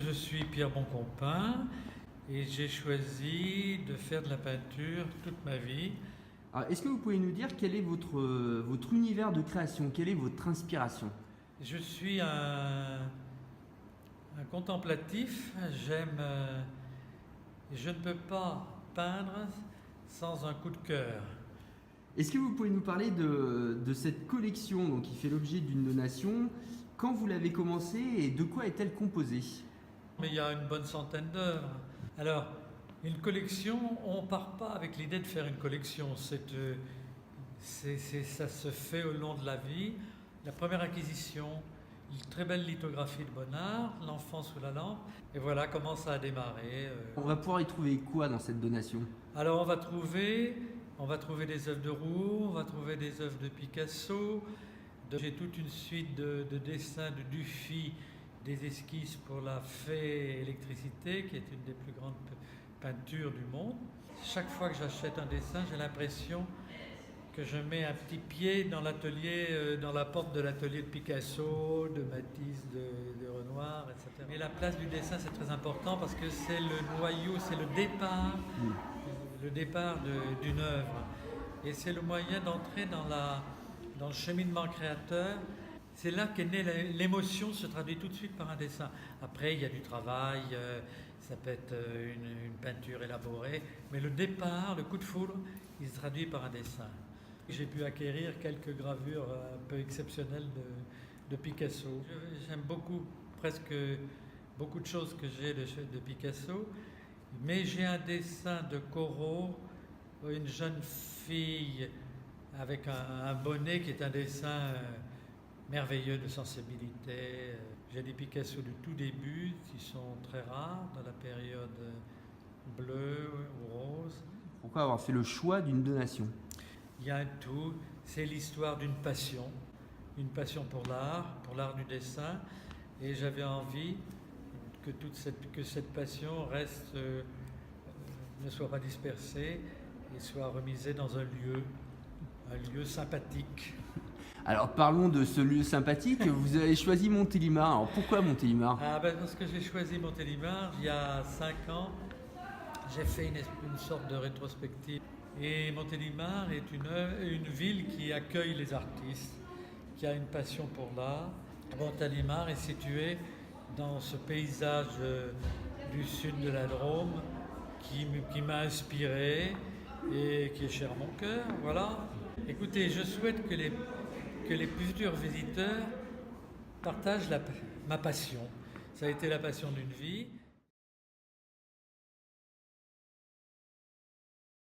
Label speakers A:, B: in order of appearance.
A: Je suis Pierre Boncompin et j'ai choisi de faire de la peinture toute ma vie.
B: Alors, est-ce que vous pouvez nous dire quel est votre univers de création? Quelle est votre inspiration?
A: Je suis un contemplatif. Je ne peux pas peindre sans un coup de cœur.
B: Est-ce que vous pouvez nous parler de cette collection donc, qui fait l'objet d'une donation? Quand vous l'avez commencée et de quoi est-elle composée?
A: Mais il y a une bonne centaine d'œuvres. Alors, une collection, on ne part pas avec l'idée de faire une collection. Ça se fait au long de la vie. La première acquisition, une très belle lithographie de Bonnard, L'enfant sous la lampe, et voilà comment ça a démarré.
B: On va pouvoir y trouver quoi dans cette donation?
A: Alors on va trouver des œuvres de Rouault, on va trouver des œuvres de Picasso. J'ai toute une suite de dessins de Dufy, des esquisses pour la Fée Électricité, qui est une des plus grandes peintures du monde. Chaque fois que j'achète un dessin, j'ai l'impression que je mets un petit pied dans l'atelier, dans la porte de l'atelier de Picasso, de Matisse, de Renoir, etc. Mais la place du dessin, c'est très important parce que c'est le noyau, c'est le départ d'une œuvre. Et c'est le moyen d'entrer dans le cheminement créateur. C'est là qu'est née l'émotion, se traduit tout de suite par un dessin. Après, il y a du travail, ça peut être une peinture élaborée, mais le départ, le coup de foudre, il se traduit par un dessin. J'ai pu acquérir quelques gravures un peu exceptionnelles de Picasso. J'aime presque beaucoup de choses que j'ai de Picasso, mais j'ai un dessin de Corot, une jeune fille avec un bonnet qui est un dessin merveilleux de sensibilité. J'ai des Picasso du tout début qui sont très rares dans la période bleue ou rose.
B: Pourquoi avoir fait le choix d'une donation?
A: Il y a un tout, c'est l'histoire d'une passion pour l'art du dessin, et j'avais envie que cette passion ne soit pas dispersée et soit remisée dans un lieu sympathique.
B: Alors parlons de ce lieu sympathique. Vous avez choisi Montélimar. Alors pourquoi Montélimar?
A: Parce que j'ai choisi Montélimar il y a 5 ans. J'ai fait une sorte de rétrospective. Et Montélimar est une ville qui accueille les artistes, qui a une passion pour l'art. Montélimar est situé dans ce paysage du sud de la Drôme qui m'a inspiré et qui est cher à mon cœur. Voilà. Écoutez, je souhaite que les futurs visiteurs partagent ma passion. Ça a été la passion d'une vie.